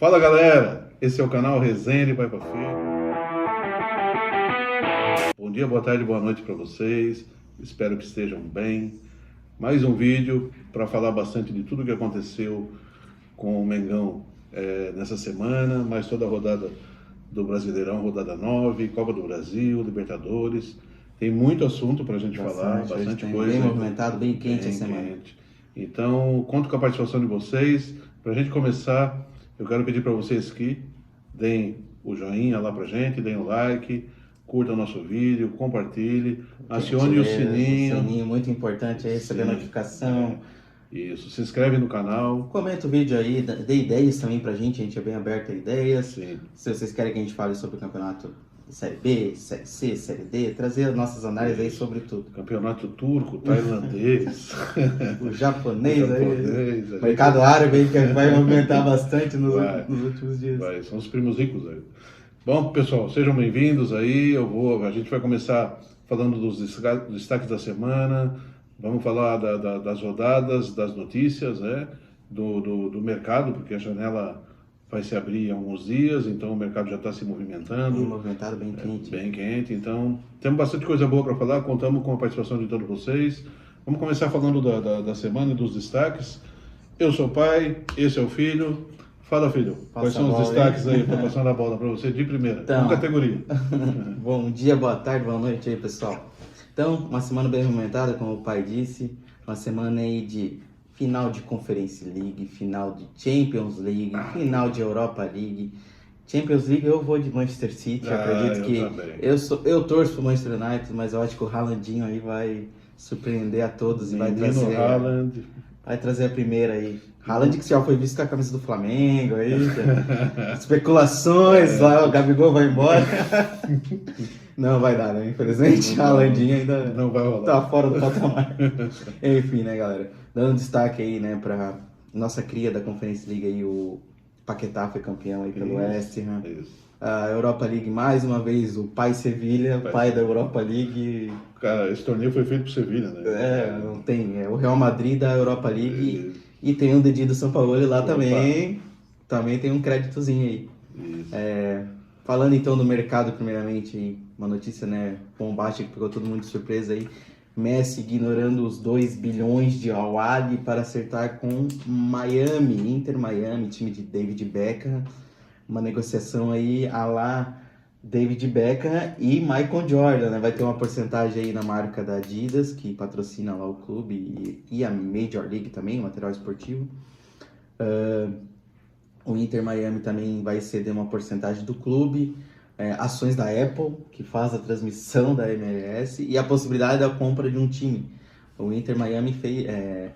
Fala galera, esse é o canal Resenha de Pai para Filho. Bom dia, boa tarde, boa noite para vocês. Espero que estejam bem. Mais um vídeo para falar bastante de tudo que aconteceu com o Mengão nessa semana, mais toda a rodada do Brasileirão, rodada 9, Copa do Brasil, Libertadores. Tem muito assunto para a gente falar, bastante coisa. Bem movimentado, bem quente a semana. Quente. Então, conto com a participação de vocês. Para a gente começar, eu quero pedir para vocês que deem o joinha lá pra gente, deem o like, curtam o nosso vídeo, compartilhe, acione o sininho. O sininho muito importante aí, receber notificação. Isso, se inscreve no canal. Comenta o vídeo aí, dê ideias também pra gente é bem aberto a ideias. Sim. Se vocês querem que a gente fale sobre o campeonato Série B, Série C, Série D, trazer as nossas análises aí sobre tudo. Campeonato turco, tailandês, o japonês aí, o mercado árabe aí que vai movimentar bastante nos últimos dias. São os primos ricos aí. Bom, pessoal, sejam bem-vindos aí. A gente vai começar falando dos destaques da semana. Vamos falar das rodadas, das notícias, do mercado, porque a janela vai se abrir em alguns dias, então o mercado já está se movimentando. Bem movimentado, bem quente. Bem quente, então temos bastante coisa boa para falar, contamos com a participação de todos vocês. Vamos começar falando da semana e dos destaques. Eu sou o pai, esse é o filho. Fala, filho, quais são os destaques aí? Estou passando a bola para você de primeira, então, com categoria. Bom dia, boa tarde, boa noite aí, pessoal. Então, uma semana bem movimentada, como o pai disse, uma semana aí de final de Conference League, final de Champions League, final de Europa League. Champions League eu vou de Manchester City, acredito que eu torço pro Manchester United, mas eu acho que o Haalandinho aí vai surpreender a todos e vai trazer a primeira aí. Haaland que já foi visto com a camisa do Flamengo aí, especulações lá, o Gabigol vai embora. Não vai dar, né? Infelizmente, Haalandinho ainda não vai rolar. Tá fora do patamar. Enfim, né, galera? Dando destaque aí, né, pra nossa cria da Conference League aí, o Paquetá foi campeão aí pelo West Ham. A Europa League, mais uma vez, o pai Sevilha, pai da Europa League. Cara, esse torneio foi feito pro Sevilha, né? Não tem. É o Real Madrid da Europa League e tem um dedinho do São Paulo lá também. Também tem um créditozinho aí. Falando então do mercado, primeiramente, uma notícia, né, bombástica que pegou todo mundo de surpresa aí. Messi ignorando os 2 bilhões de Al-Ahly para acertar com Miami, Inter Miami, time de David Beckham. Uma negociação aí à la David Beckham e Michael Jordan, né? Vai ter uma porcentagem aí na marca da Adidas, que patrocina lá o clube, e a Major League também, o material esportivo. O Inter Miami também vai ceder uma porcentagem do clube, ações da Apple, que faz a transmissão da MLS, e a possibilidade da compra de um time. O Inter Miami fez,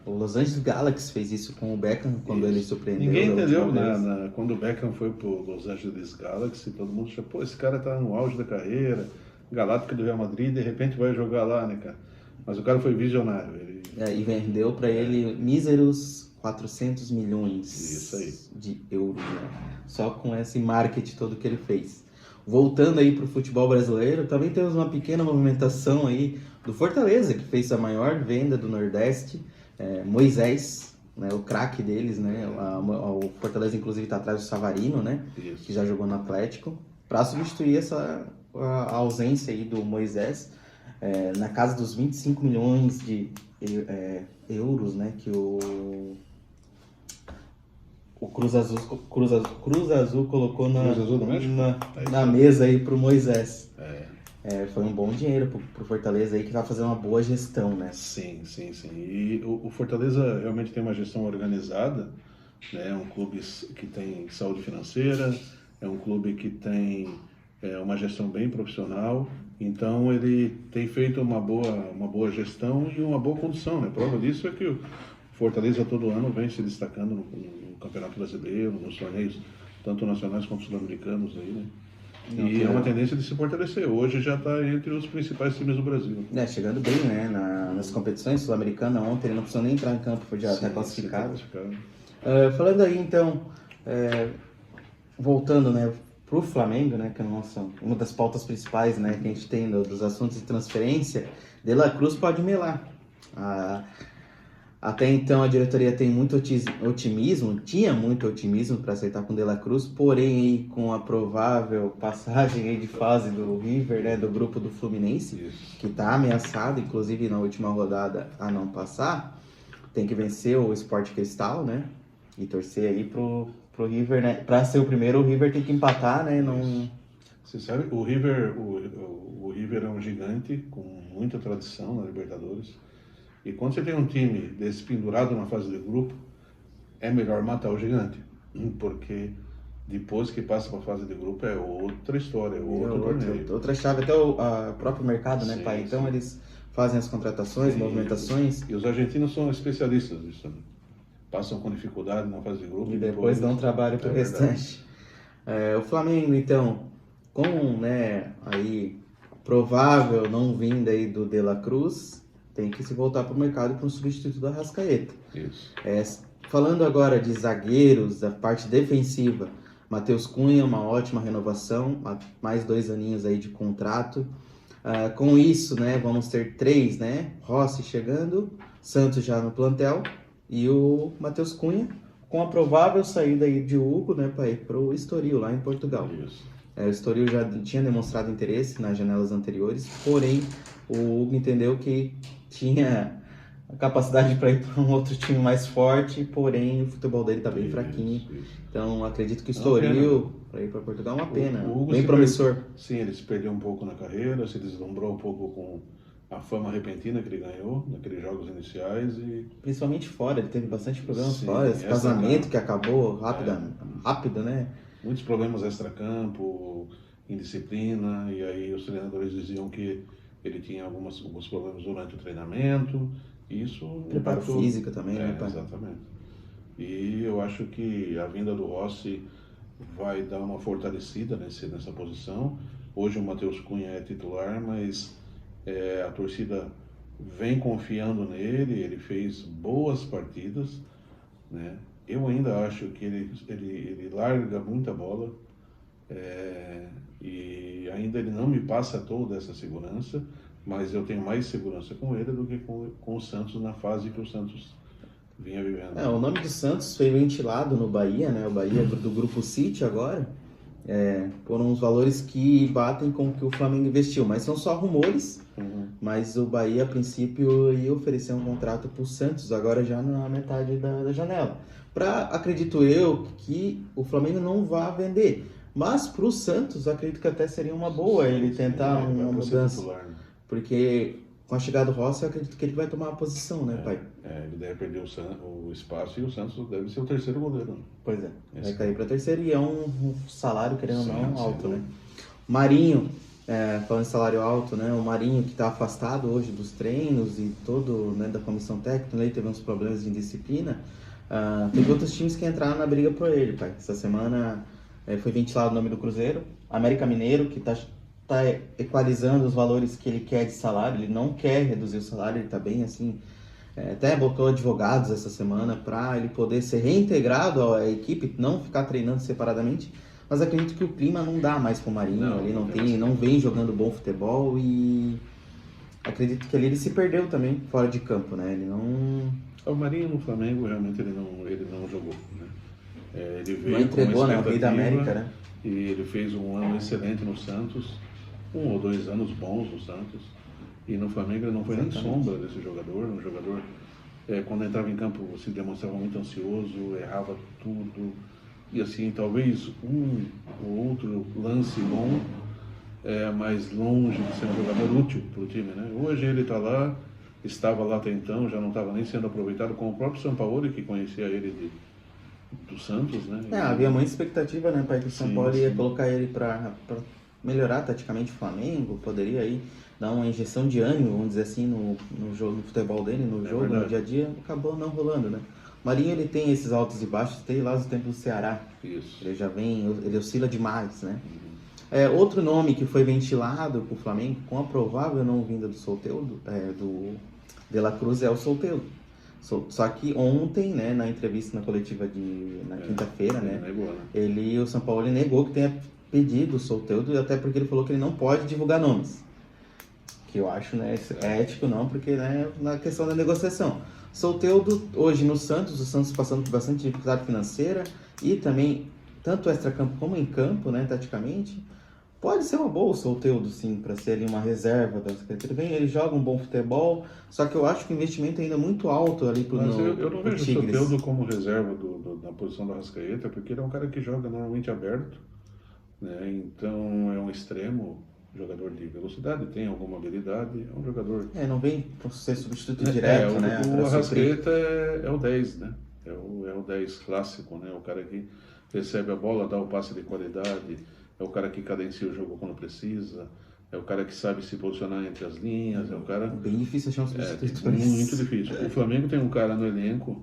o Los Angeles Galaxy fez isso com o Beckham, quando ele surpreendeu. Ninguém entendeu, né? Quando o Beckham foi pro Los Angeles Galaxy, todo mundo achou, pô, esse cara tá no auge da carreira, galáctica do Real Madrid, de repente vai jogar lá, né, cara? Mas o cara foi visionário. E vendeu para ele míseros 400 milhões de euros, né? Só com esse marketing todo que ele fez. Voltando aí para o futebol brasileiro, também temos uma pequena movimentação aí do Fortaleza, que fez a maior venda do Nordeste, Moisés, né, o craque deles, né? O Fortaleza inclusive está atrás do Savarino, né? Que já jogou no Atlético, para substituir a ausência aí do Moisés, na casa dos 25 milhões de euros, né? Que o Cruz Azul colocou na mesa aí pro Moisés. Foi um bom dinheiro pro Fortaleza aí, que vai fazer uma boa gestão, né? Sim. E o Fortaleza realmente tem uma gestão organizada, né? É um clube que tem saúde financeira, é um clube que tem uma gestão bem profissional, então ele tem feito uma boa gestão e uma boa condução, né? Prova disso é que o Fortaleza todo ano vem se destacando no Campeonato Brasileiro, nos torneios, tanto nacionais quanto sul-americanos aí, né? E é uma tendência de se fortalecer. Hoje já está entre os principais times do Brasil. Chegando bem, né? Nas competições sul-americanas ontem, ele não precisou nem entrar em campo, foi já até classificado. Falando aí, então, voltando, né, pro Flamengo, né, que é uma das pautas principais, né, que a gente tem dos assuntos de transferência, De La Cruz pode melar. Até então a diretoria tem muito otimismo, tinha muito otimismo para acertar com o De La Cruz, porém aí, com a provável passagem aí de fase do River, né, do grupo do Fluminense, Isso. que está ameaçado, inclusive na última rodada, a não passar, tem que vencer o Sport Cristal, né, e torcer aí pro River, né, para ser o primeiro, o River tem que empatar, né, não... Você sabe, o River é um gigante com muita tradição na Libertadores. E quando você tem um time desse pendurado na fase de grupo, é melhor matar o gigante. Porque depois que passa para a fase de grupo é outra história, é outro torneio. Outra chave, até o próprio mercado, né, pai? Então eles fazem as contratações, movimentações. E os argentinos são especialistas nisso, né? Passam com dificuldade na fase de grupo. E depois dão trabalho para o restante. O Flamengo, então, com, né, aí, provável não vinda aí do De La Cruz, tem que se voltar para o mercado para um substituto do Arrascaeta. Isso. Falando agora de zagueiros, da parte defensiva, Matheus Cunha, uma ótima renovação, mais 2 aninhos aí de contrato. Com isso, né, vamos ter 3, né? Rossi chegando, Santos já no plantel e o Matheus Cunha, com a provável saída aí de Hugo, né, para o Estoril, lá em Portugal. Isso. O Estoril já tinha demonstrado interesse nas janelas anteriores, porém o Hugo entendeu que tinha a capacidade para ir para um outro time mais forte, porém o futebol dele está bem fraquinho. Então acredito que o Estoril, para ir para Portugal, é uma pena. O Hugo bem promissor. Sim, ele se perdeu um pouco na carreira, se deslumbrou um pouco com a fama repentina que ele ganhou naqueles jogos iniciais. Principalmente fora, ele teve bastante problemas fora, esse casamento que acabou rápido, né? Muitos problemas extracampo, indisciplina, e aí os treinadores diziam que ele tinha alguns problemas durante o treinamento. Isso preparo físico também, né, pai? Exatamente. E eu acho que a vinda do Rossi vai dar uma fortalecida nessa posição. Hoje o Matheus Cunha é titular, mas a torcida vem confiando nele, ele fez boas partidas, né? Eu ainda acho que ele larga muita bola, e ainda ele não me passa toda essa segurança, mas eu tenho mais segurança com ele do que com o Santos na fase que o Santos vinha vivendo. O nome do Santos foi ventilado no Bahia, né? O Bahia do Grupo City agora, por uns valores que batem com o que o Flamengo investiu, mas são só rumores. Mas o Bahia, a princípio, ia oferecer um contrato para o Santos, agora já na metade da janela. Acredito eu, que o Flamengo não vá vender. Mas para o Santos, acredito que até seria uma boa ele tentar uma mudança. Titular, né? Porque com a chegada do Rossi, eu acredito que ele vai tomar uma posição, né, pai? Ele deve perder o espaço e o Santos deve ser o terceiro goleiro. Pois é, vai cair para terceiro e é um salário, querendo ou não, alto, né? Marinho, falando em salário alto, né? O Marinho que está afastado hoje dos treinos e todo, né, da comissão técnica, né, teve uns problemas de indisciplina. Teve outros times que entraram na briga por ele, pai. Essa semana foi ventilado o nome do Cruzeiro, América Mineiro, que está equalizando os valores que ele quer de salário, ele não quer reduzir o salário, ele está bem assim, até botou advogados essa semana para ele poder ser reintegrado à equipe, não ficar treinando separadamente, mas acredito que o clima não dá mais pro Marinho, ele não vem jogando bom futebol e acredito que ele se perdeu também fora de campo, né? Ele não... O Marinho no Flamengo realmente ele não jogou, né? Ele veio não entregou, né? O Rei da América, né? E ele fez um ano excelente no Santos, 1 ou 2 anos bons no Santos, e no Flamengo ele não foi nem sombra desse jogador. Um jogador, quando entrava em campo, se demonstrava muito ansioso, errava tudo, e assim, talvez um ou outro lance bom, mas longe de ser um jogador útil para o time, né? Hoje ele está lá, estava lá até então, já não estava nem sendo aproveitado, com o próprio Sampaoli, que conhecia ele do Santos, né? Havia muita expectativa, né, pai, que o São Paulo ia colocar ele para melhorar taticamente o Flamengo, poderia aí dar uma injeção de ânimo, vamos dizer assim, no jogo, no futebol dele, no jogo, no dia a dia, acabou não rolando, né? O Marinho, ele tem esses altos e baixos, tem lá os tempos do Ceará. Isso. Ele já vem, ele oscila demais, né? Outro nome que foi ventilado para o Flamengo, com a provável não vinda do Soteldo, do De La Cruz, é o Soteldo. Só que ontem, né, na entrevista na coletiva na quinta-feira, né, negou, né? O São Paulo negou que tenha pedido o Soteldo, até porque ele falou que ele não pode divulgar nomes. Que eu acho, né, ético não, porque, né, na questão da negociação. Soteldo, hoje no Santos, o Santos passando por bastante dificuldade financeira e também, tanto extra-campo como em campo, né, taticamente, pode ser uma boa o Soteldo, sim, para ser ali uma reserva da Secretaria. Ele joga um bom futebol, só que eu acho que o investimento ainda é muito alto ali pro Mas eu não vejo o Tigres. Soteldo como reserva na posição do Arrascaeta, porque ele é um cara que joga normalmente aberto, né? Então é um extremo, jogador de velocidade, tem alguma habilidade, é um jogador... Não vem por ser substituto direto, né? O Arrascaeta é o 10, né? É o 10 clássico, né? O cara que recebe a bola, dá o passe de qualidade, é o cara que cadencia o jogo quando precisa, é o cara que sabe se posicionar entre as linhas, é o cara... É bem difícil achar um substituto. Muito difícil. O Flamengo tem um cara no elenco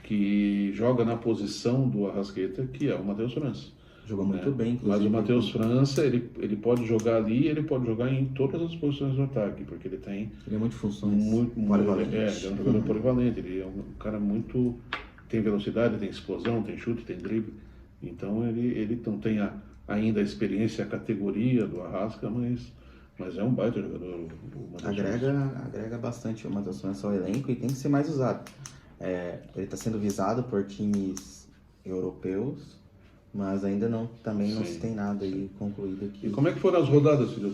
que joga na posição do Arrascaeta, que é o Matheus França. Jogou muito bem. Mas o Matheus França, ele pode jogar ali, ele pode jogar em todas as posições do ataque, porque ele tem... Ele é muito funções. Polivalente. Ele é um jogador polivalente, ele é um cara muito... Tem velocidade, tem explosão, tem chute, tem drible. Então ele não tem ainda a experiência, a categoria do Arrasca, mas é um baita jogador. Agrega bastante o Matheus França ao elenco e tem que ser mais usado. Ele está sendo visado por times europeus, mas ainda não se tem nada aí concluído aqui. E como é que foram as rodadas, filho,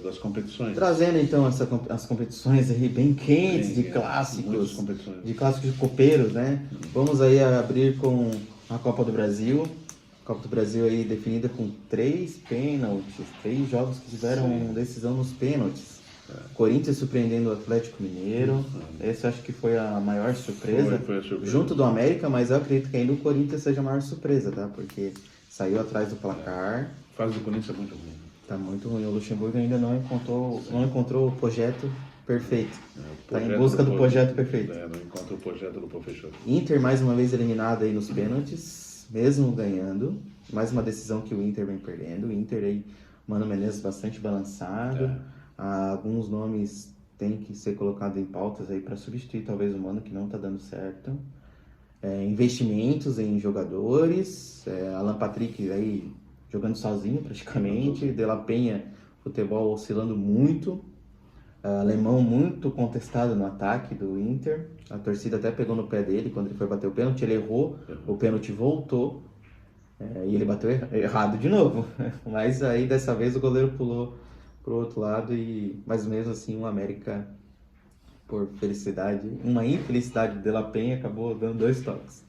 das competições? Trazendo então as competições aí bem quentes, de clássicos, de copeiros, né? Vamos aí abrir com a Copa do Brasil. A Copa do Brasil aí definida com 3 pênaltis, 3 jogos que tiveram decisão nos pênaltis. Corinthians surpreendendo o Atlético Mineiro. Esse eu acho que foi a maior surpresa. Foi a surpresa. Junto do América, mas eu acredito que ainda o Corinthians seja a maior surpresa, tá? Porque saiu atrás do placar. A fase do Corinthians é muito ruim. Tá muito ruim. O Luxemburgo ainda não encontrou o projeto perfeito. Tá em busca do projeto perfeito. Não encontra o projeto do professor. Inter mais uma vez eliminado aí nos pênaltis, mesmo ganhando. Mais uma decisão que o Inter vem perdendo. O Inter aí, Mano Menezes bastante balançado. Alguns nomes têm que ser colocados em pautas aí para substituir talvez o Mano, que não tá dando certo. Investimentos em jogadores. Alan Patrick aí jogando sozinho praticamente. De La Penha, futebol oscilando muito. Alemão muito contestado no ataque do Inter. A torcida até pegou no pé dele quando ele foi bater o pênalti. Ele errou, o pênalti voltou. E ele bateu errado de novo. Mas aí dessa vez o goleiro pulou pro outro lado e, mas mesmo assim, o América, por felicidade, uma infelicidade de La Penha, acabou dando 2 toques.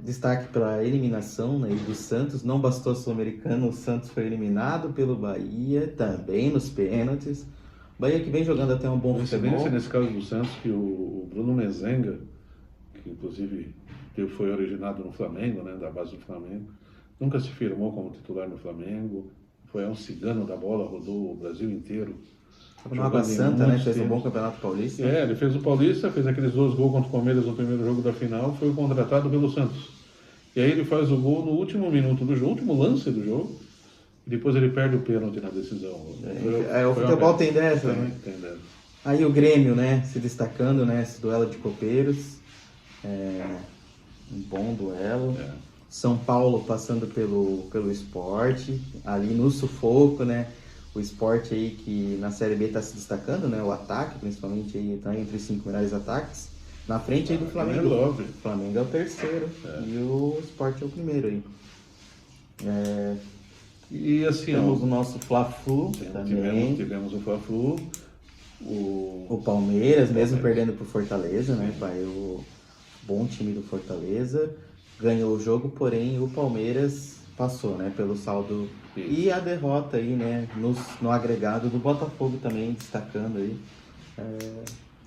Destaque para a eliminação, né, do Santos. Não bastou a Sul-Americana, o Santos foi eliminado pelo Bahia, também nos pênaltis. Bahia que vem jogando até um bom futebol. Nesse caso do Santos, que o Bruno Mezenga, que inclusive foi originado no Flamengo, né, da base do Flamengo, nunca se firmou como titular no Flamengo. Foi um cigano da bola, rodou o Brasil inteiro. Estava no Água Santa, né? Fez um bom Campeonato Paulista. Ele fez o Paulista, fez aqueles 2 gols contra o Palmeiras no primeiro jogo da final, foi contratado pelo Santos. E aí ele faz o gol no último minuto do jogo, último lance do jogo, e depois ele perde o pênalti na decisão. O futebol tem dessa, né? Tem dessa. Aí o Grêmio, né? Se destacando, né? Esse duelo de copeiros. Um bom duelo. São Paulo passando pelo Sport, ali no sufoco, né? O Sport aí que na Série B está se destacando, né? O ataque, principalmente, aí está entre os 5 melhores ataques. Na frente aí do Flamengo. O Flamengo é o terceiro e o Sport é o primeiro aí. E assim, temos o nosso Fla-Flu também. Tivemos o Fla-Flu. O Palmeiras, mesmo perdendo pro Fortaleza, né? O bom time do Fortaleza. Ganhou o jogo, porém o Palmeiras passou, né, pelo saldo. E a derrota aí, né, no agregado do Botafogo também, destacando aí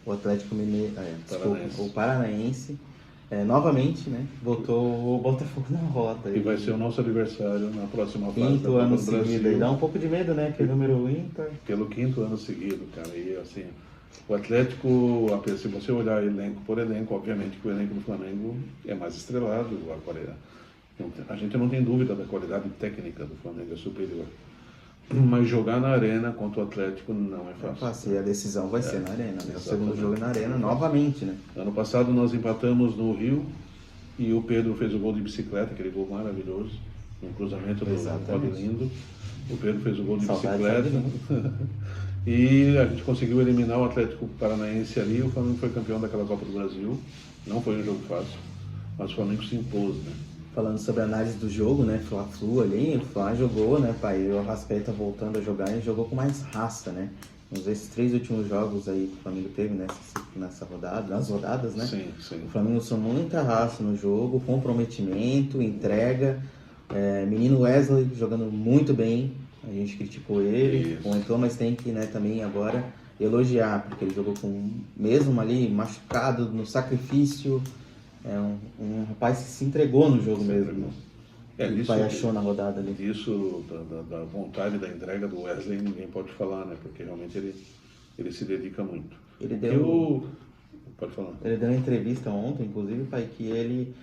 o Atlético Mineiro, o Paranaense, novamente, né, botou o Botafogo na rota. E vai ser o nosso adversário na próxima fase da Copa do Brasil. 5º ano seguido, e dá um pouco de medo, né, que é número ímpar. Pelo 5º ano seguido, cara, e assim... O Atlético, se você olhar elenco por elenco, obviamente que o elenco do Flamengo é mais estrelado. A gente não tem dúvida da qualidade técnica do Flamengo, é superior. Mas jogar na Arena contra o Atlético não é fácil. E a decisão vai ser na Arena, né? O segundo jogo é na Arena, novamente, né? Ano passado nós empatamos no Rio e o Pedro fez o gol de bicicleta, aquele gol maravilhoso, um cruzamento do Rodilindo. O Pedro fez o gol de bicicleta. E a gente conseguiu eliminar o Atlético Paranaense ali, o Flamengo foi campeão daquela Copa do Brasil. Não foi um jogo fácil, mas o Flamengo se impôs, né? Falando sobre a análise do jogo, né, Fla-Flu ali, o Fla jogou, né, pai, e o Arrascaeta voltando a jogar, ele jogou com mais raça, né? Esses 3 últimos jogos aí que o Flamengo teve nessa rodada, nas rodadas, né? Sim, sim. O Flamengo usou muita raça no jogo, comprometimento, entrega. Menino Wesley jogando muito bem, a gente criticou ele, comentou, mas tem que, né, também agora elogiar, porque ele jogou com, mesmo ali machucado, no sacrifício, um rapaz que se entregou no jogo mesmo. Ele achou na rodada ali. Isso, da vontade, da entrega do Wesley, ninguém pode falar, né? Porque realmente ele se dedica muito. Pode falar. Ele deu uma entrevista ontem, inclusive, pai, que ele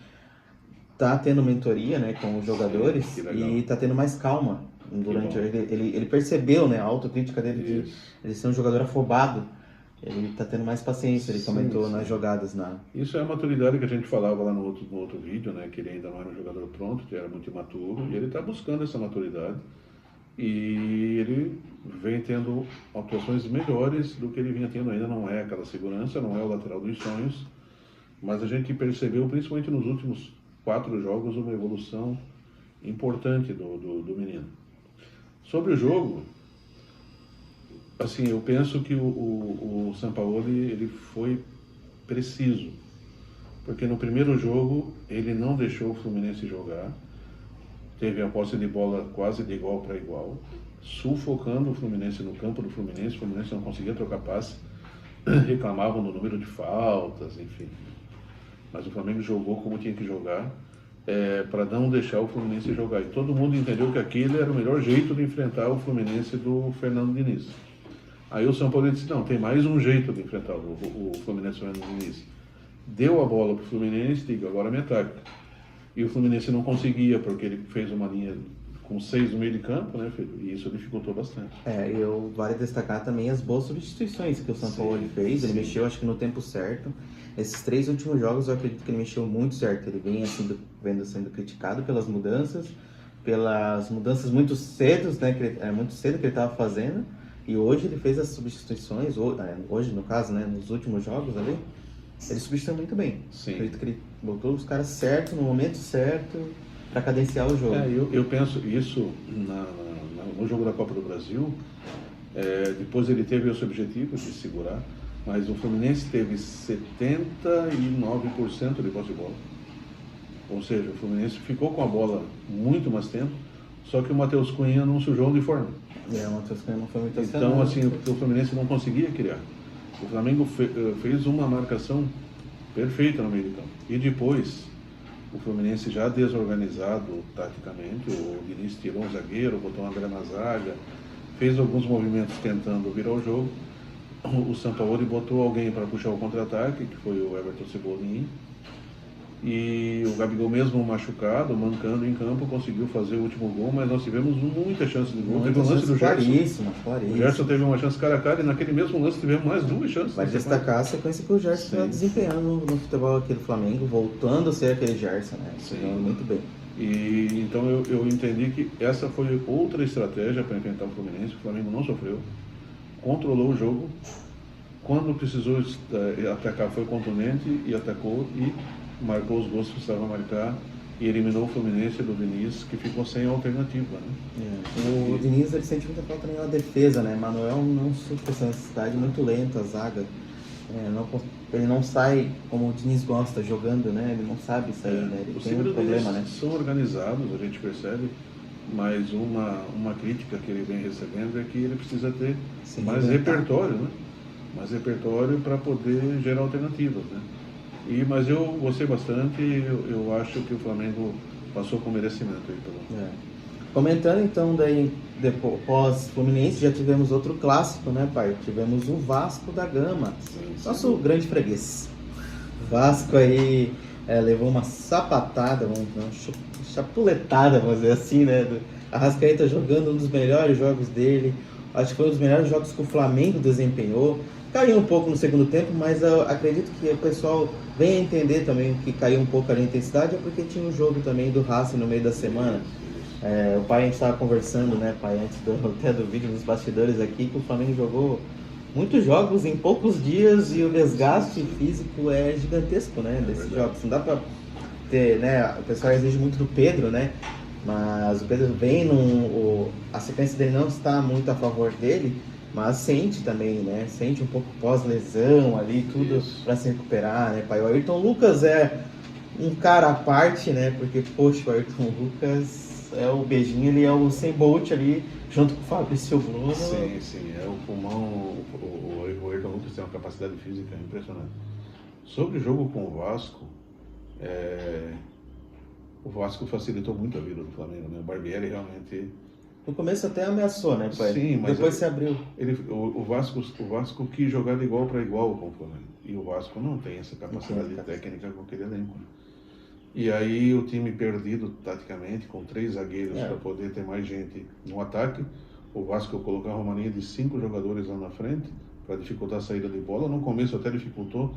tá tendo mentoria, né, com os jogadores e tá tendo mais calma durante ele percebeu, né, a autocrítica dele de ele ser um jogador afobado. Ele tá tendo mais paciência, ele comentou nas jogadas. Isso é a maturidade que a gente falava lá no outro vídeo, né? Que ele ainda não era um jogador pronto, que era muito imaturo, e ele está buscando essa maturidade. E ele vem tendo atuações melhores do que ele vinha tendo. Ainda não é aquela segurança, não é o lateral dos sonhos, mas a gente percebeu, principalmente nos últimos 4 jogos, uma evolução importante do menino. Sobre o jogo, assim, eu penso que o Sampaoli ele foi preciso, porque no primeiro jogo ele não deixou o Fluminense jogar, teve a posse de bola quase de igual para igual, sufocando o Fluminense no campo do Fluminense. O Fluminense não conseguia trocar passe, reclamavam do número de faltas, enfim. Mas o Flamengo jogou como tinha que jogar, para não deixar o Fluminense jogar. E todo mundo entendeu que aquele era o melhor jeito de enfrentar o Fluminense do Fernando Diniz. Aí o São Paulo disse, não, tem mais um jeito de enfrentar o Fluminense do Fernando Diniz. Deu a bola para o Fluminense, digo, agora me ataca. E o Fluminense não conseguia, porque ele fez uma linha com 6 no meio de campo, né, filho? E isso dificultou bastante. Vale destacar também as boas substituições que o São Paulo fez. Ele mexeu, acho que no tempo certo. Esses 3 últimos jogos eu acredito que ele mexeu muito certo. Ele vem sendo criticado pelas mudanças muito cedo, né? Muito cedo que ele estava fazendo. E hoje ele fez as substituições, hoje no caso, né, nos últimos jogos ali, ele substituiu muito bem. Sim. Acredito que ele botou os caras certo, no momento certo, para cadenciar o jogo. Eu penso isso no jogo da Copa do Brasil. Depois ele teve esse objetivo de segurar, mas o Fluminense teve 79% de posse de bola. Ou seja, o Fluminense ficou com a bola muito mais tempo, só que o Matheus Cunha não sujou o uniforme. O Matheus Cunha não foi muito Então, assim, o Fluminense não conseguia criar. O Flamengo fez uma marcação perfeita no meio de campo. E depois, o Fluminense já desorganizado taticamente, o Diniz tirou um zagueiro, botou o André na zaga, fez alguns movimentos tentando virar o jogo. O Sampaoli botou alguém para puxar o contra-ataque, que foi o Everton Cebolinha. E o Gabigol, mesmo machucado, mancando em campo, conseguiu fazer o último gol, mas nós tivemos muita chance de gol. Teve um lance do Gerson. O Gerson teve uma chance cara a cara e naquele mesmo lance tivemos mais 2 chances. Vai destacar a sequência que o Gerson está desempenhando no futebol aqui do Flamengo, voltando a ser aquele Gerson, né? Jogando muito bem. E então eu entendi que essa foi outra estratégia para enfrentar o Fluminense. O Flamengo não sofreu, controlou o jogo. Quando precisou atacar, foi contundente e atacou e marcou os gols que precisava marcar e eliminou o Fluminense do Diniz, que ficou sem alternativa, né? O Diniz, ele sente muita falta na defesa, né? Manuel não supra essa necessidade, muito lento a zaga. Ele não sai como o Diniz gosta, jogando, né? Ele não sabe sair, né? Ele tem um problema, né? São organizados, a gente percebe, mas uma crítica que ele vem recebendo é que ele precisa ter mais repertório, né? Mais repertório para poder gerar alternativas, né? Mas eu gostei bastante, eu acho que o Flamengo passou com merecimento aí. Comentando então, daí, depois Fluminense, já tivemos outro clássico, né, pai? Tivemos o Vasco da Gama, nosso grande freguês. O Vasco aí levou uma sapatada, uma chapuletada, vamos dizer assim, né? Arrascaeta jogando um dos melhores jogos dele, acho que foi um dos melhores jogos que o Flamengo desempenhou. Caiu um pouco no segundo tempo, mas eu acredito que o pessoal venha entender também que caiu um pouco a intensidade, é porque tinha um jogo também do Racing no meio da semana. O pai, a gente estava conversando, né, pai, antes até do vídeo dos bastidores aqui, que o Flamengo jogou muitos jogos em poucos dias e o desgaste físico é gigantesco, né, desses jogos. Não dá para ter, né, o pessoal exige muito do Pedro, né, mas o Pedro vem a sequência dele não está muito a favor dele, mas sente também, né, sente um pouco pós-lesão ali, tudo para se recuperar, né, pai. O Ayrton Lucas é um cara à parte, né, porque, poxa, o Ayrton Lucas é o beijinho, ele é o Usain Bolt ali, junto com o Fabrício Bruno. Sim, é o pulmão, o Ayrton Lucas tem uma capacidade física impressionante. Sobre o jogo com o Vasco, o Vasco facilitou muito a vida do Flamengo, né? O Barbieri realmente... No começo até ameaçou, né, pai? Sim, mas depois se abriu. O Vasco quis jogar de igual para igual com o Flamengo. E o Vasco não tem essa capacidade técnica com aquele elenco. E aí o time perdido taticamente, com 3 zagueiros para poder ter mais gente no ataque. O Vasco colocou uma romaninha de 5 jogadores lá na frente para dificultar a saída de bola. No começo até dificultou,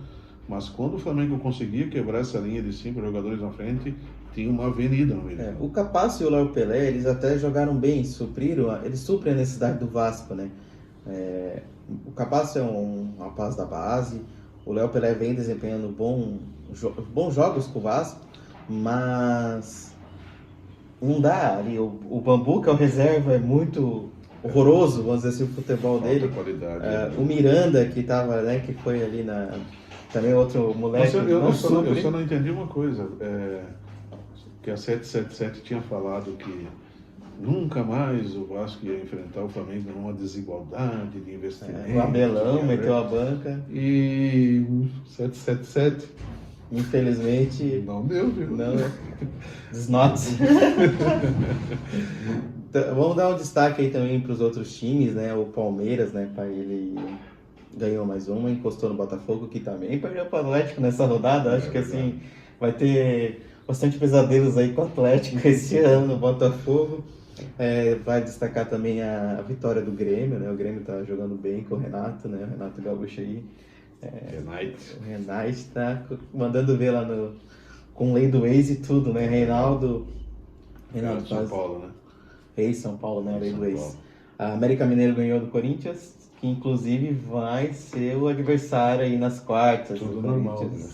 mas quando o Flamengo conseguia quebrar essa linha de 5 jogadores na frente, tinha uma avenida no meio. O Capasso e o Léo Pelé, eles até jogaram bem, eles suprem a necessidade do Vasco, né? O Capasso é um rapaz da base, o Léo Pelé vem desempenhando bons jogos com o Vasco, mas não dá ali. O Bambu, que é o reserva, é muito horroroso, vamos dizer assim, o futebol dele. Qualidade, o Miranda, que tava, né, que foi ali também outro moleque. Eu só não entendi uma coisa, que a 777 tinha falado que nunca mais o Vasco ia enfrentar o Flamengo numa desigualdade de investimento. O Abelão meteu a banca. E 777... Infelizmente... Não deu, viu? Não, desnote. Então, vamos dar um destaque aí também para os outros times, né? O Palmeiras, né, pai? Ele ganhou mais uma, encostou no Botafogo, que também perdeu para o Atlético nessa rodada. Acho que assim, vai ter bastante pesadelos aí com o Atlético esse ano, o Botafogo. Vai destacar também a vitória do Grêmio, né? O Grêmio tá jogando bem com o Renato, né? O Renato Gaúcho aí. O Renate tá mandando ver lá com lei do ex e tudo, né? Reinaldo São Paulo, né? Ex São Paulo, né? Lei do ex. A América Mineiro ganhou do Corinthians, que inclusive vai ser o adversário aí nas quartas. Tudo normal, né?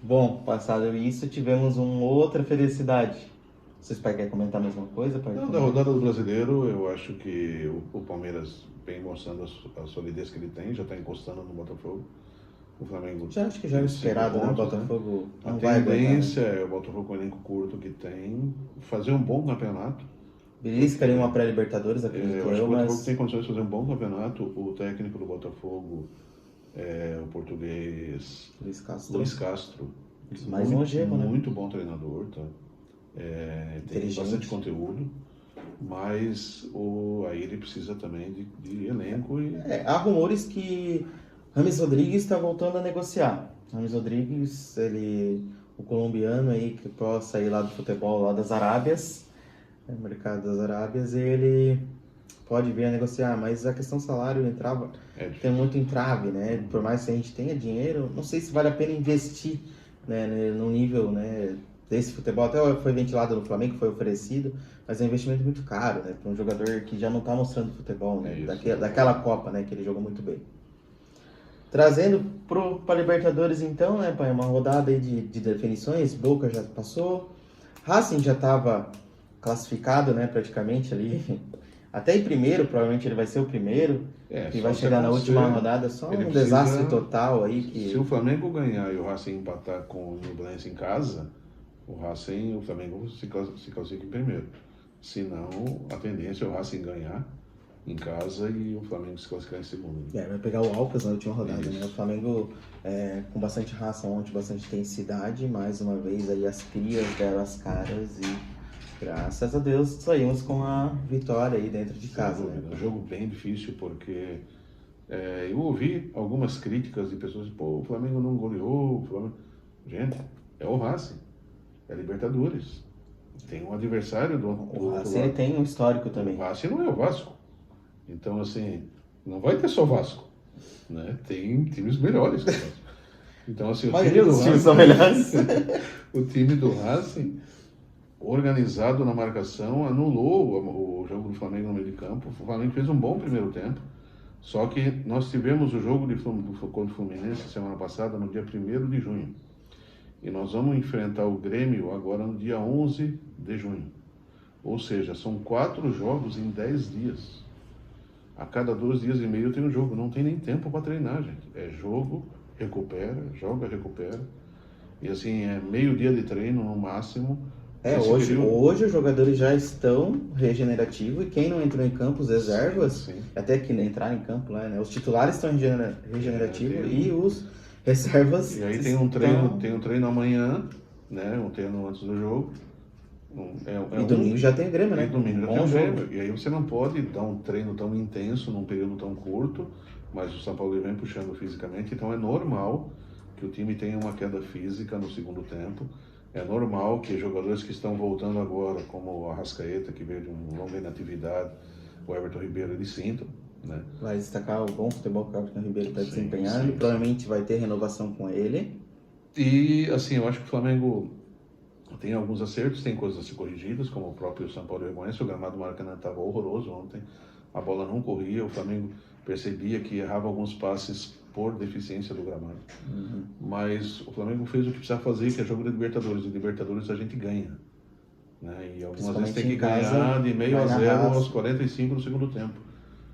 Bom, passado isso, tivemos uma outra felicidade. Vocês querem comentar a mesma coisa? Não, da rodada do Brasileiro, eu acho que o Palmeiras vem mostrando a solidez que ele tem, já está encostando no Botafogo. O Flamengo... Acho que já é esperado, né? O Botafogo não vai aguentar. A tendência é o Botafogo com o elenco curto que tem, fazer um bom campeonato. Belisca ali uma pré-Libertadores, acredito eu. Acho que o Botafogo tem condições de fazer um bom campeonato. O técnico do Botafogo é o português Luiz Castro. Mais longevo, né? Muito bom treinador, tá? Tem bastante conteúdo, mas aí ele precisa também de elenco. Há rumores que James Rodrigues está voltando a negociar. James Rodrigues, o colombiano aí que possa sair lá do futebol lá das Arábias, mercado das Arábias, ele pode vir a negociar, mas a questão salário tem muito entrave, né? Por mais que a gente tenha dinheiro, não sei se vale a pena investir, né, no nível, né, desse futebol. Até foi ventilado no Flamengo, foi oferecido, mas é um investimento muito caro, né, para um jogador que já não está mostrando futebol, né, daquela Copa, né, que ele jogou muito bem. Trazendo para Libertadores então, né, pai, uma rodada aí de definições. Boca já passou, Racing já estava classificado, né, praticamente ali, até em primeiro, provavelmente ele vai ser o primeiro, que vai chegar na última rodada, só um desastre total aí. Se o Flamengo ganhar e o Racing empatar com o Nublense em casa, o Flamengo se classifica em primeiro. Se não, a tendência é o Racing ganhar em casa e o Flamengo se classificar em segundo. Vai pegar o Alcas na última rodada, né? O Flamengo com bastante raça ontem, bastante intensidade, mais uma vez aí as crias deram as caras e graças a Deus saímos com a vitória aí dentro de casa. Né? Um jogo bem difícil porque eu ouvi algumas críticas de pessoas, o Flamengo não goleou, Gente, é o Racing, é Libertadores. Tem um adversário do O Racing ele tem um histórico também. O Racing não é o Vasco. Então, assim, não vai ter só Vasco, né? Tem times melhores que o Vasco. Então, assim, o time do Racing... o time do Racing organizado na marcação, anulou o jogo do Flamengo no meio de campo. O Flamengo fez um bom primeiro tempo, só que nós tivemos o jogo contra o Fluminense semana passada, no dia 1º de junho. E nós vamos enfrentar o Grêmio agora no dia 11 de junho. Ou seja, são 4 jogos em 10 dias. A cada 2 dias e meio tem um jogo. Não tem nem tempo para treinar, gente. É jogo, recupera, joga, recupera. E assim, é meio dia de treino no máximo. Hoje os jogadores já estão regenerativos e quem não entrou em campo, os reservas, sim. Até que entraram em campo lá, né? Os titulares estão regenerativos e os reservas. E aí tem um treino amanhã, né? Um treino antes do jogo. Domingo já tem o Grêmio, né? E domingo já tem o Grêmio. E aí você não pode dar um treino tão intenso num período tão curto, mas o São Paulo vem puxando fisicamente, então é normal que o time tenha uma queda física no segundo tempo. É normal que jogadores que estão voltando agora, como o Arrascaeta, que veio de uma longa inatividade, o Everton Ribeiro, eles sintam, né? Vai destacar o bom futebol que o Everton Ribeiro está desempenhando, provavelmente vai ter renovação com ele. E, assim, eu acho que o Flamengo tem alguns acertos, tem coisas a ser corrigidas, como o próprio São Paulo reconhece, o gramado do Maracanã estava horroroso ontem, a bola não corria, o Flamengo percebia que errava alguns passes por deficiência do gramado. Mas o Flamengo fez o que precisa fazer, que é jogo de Libertadores. E Libertadores a gente ganha, né? E algumas vezes tem que ganhar de 0-0 aos 45 do segundo tempo.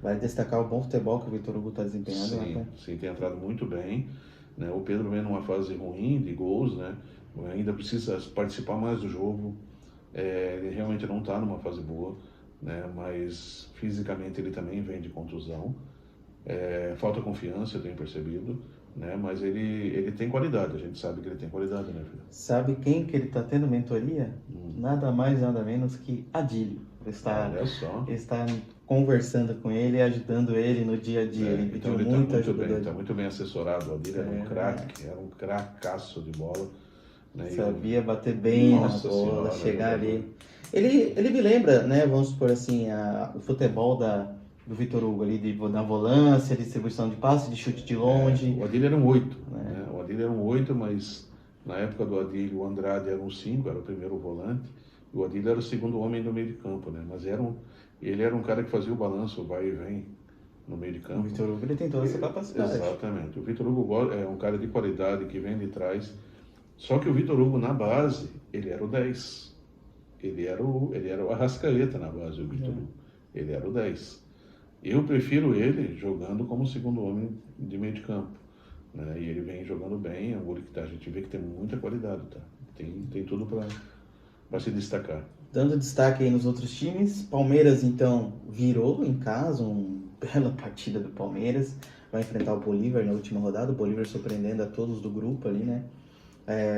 Vai destacar o bom futebol que o Vitor Hugo está desempenhando. Sim, tem entrado muito bem, né? O Pedro vem numa fase ruim de gols, né? Ainda precisa participar mais do jogo. Ele realmente não está numa fase boa, né? Mas fisicamente ele também vem de contusão. Falta confiança, eu tenho percebido, né? Mas ele tem qualidade, a gente sabe que ele tem qualidade, né, filho? Sabe quem que ele está tendo mentoria? Nada mais, nada menos que Adílio. Olha só. Está conversando com ele, ajudando ele no dia a dia. Ele pediu muita ajuda. Ele está muito bem assessorado. O Adílio era um craque, era um cracaço de bola. Né? Sabia bater bem na bola, chegar ali. Ele me lembra, né, vamos supor assim, o futebol do Vitor Hugo ali, na volância, distribuição de passe, de chute de longe. O Adílio era um 8, né? O Adílio era um 8, mas na época do Adílio, o Andrade era um 5, era o primeiro volante, e o Adílio era o segundo homem do meio de campo, né? Mas ele era um cara que fazia o balanço, o vai e vem no meio de campo. O Vitor Hugo, ele tem toda essa capacidade. Exatamente. O Vitor Hugo é um cara de qualidade, que vem de trás. Só que o Vitor Hugo, na base, ele era o 10. Ele era o Arrascaeta na base, o Vitor Hugo. Ele era o 10. Eu prefiro ele jogando como segundo homem de meio de campo, né? E ele vem jogando bem, é um guri que a gente vê que tem muita qualidade, tá? Tem tudo para se destacar. Dando destaque aí nos outros times, Palmeiras então virou em casa, uma bela partida do Palmeiras, vai enfrentar o Bolívar na última rodada, o Bolívar surpreendendo a todos do grupo ali, né?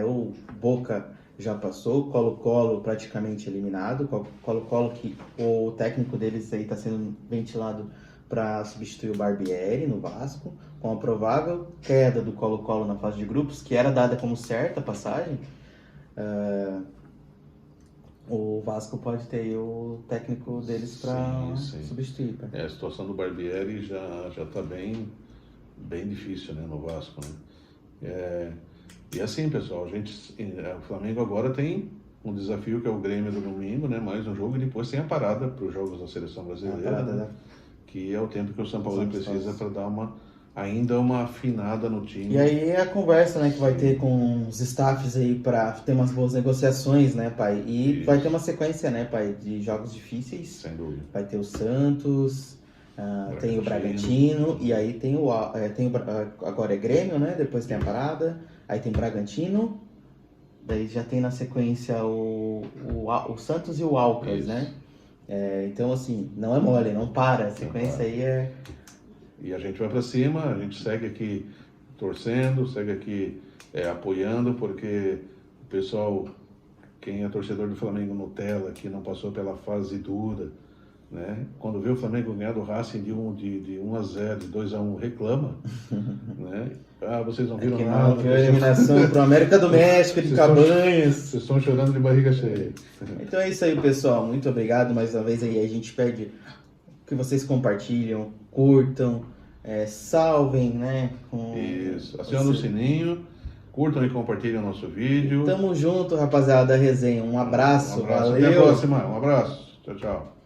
O Boca já passou, Colo-Colo praticamente eliminado, Colo-Colo que o técnico deles aí está sendo ventilado para substituir o Barbieri no Vasco, com a provável queda do Colo-Colo na fase de grupos, que era dada como certa a passagem. O Vasco pode ter o técnico deles para substituir. A situação do Barbieri já está bem difícil, né, no Vasco, né? E assim, pessoal, o Flamengo agora tem um desafio que é o Grêmio do domingo, né? Mais um jogo, e depois tem a parada para os jogos da Seleção Brasileira, né? Que é o tempo que o São Paulo precisa para dar ainda uma afinada no time. E aí a conversa, né, que vai ter com os staffs aí para ter umas boas negociações, né, pai? E vai ter uma sequência, né, pai, de jogos difíceis. Sem dúvida. Vai ter o Santos, tem o Bragantino, e aí tem agora é Grêmio, né? Depois tem a parada. Aí tem Bragantino, daí já tem na sequência o Santos e o Alcas, né? Então, assim, não é mole, não para. A sequência aí é... E a gente vai para cima, a gente segue aqui torcendo, segue aqui apoiando, porque o pessoal, quem é torcedor do Flamengo Nutella, que não passou pela fase dura, né? Quando vê o Flamengo ganhar do Racing de 1-0, de 2-1, reclama, né? Vocês não viram nada. Não, que a eliminação para o América do México, de Cabanhas. Vocês estão chorando de barriga cheia. Então é isso aí, pessoal. Muito obrigado mais uma vez aí. A gente pede que vocês compartilham, curtam, salvem, né? Isso. Aciona o sininho, Curtam e compartilhem o nosso vídeo. Tamo junto, rapaziada da resenha. Um abraço. Um abraço. Valeu. Até a próxima. Um abraço. Tchau, tchau.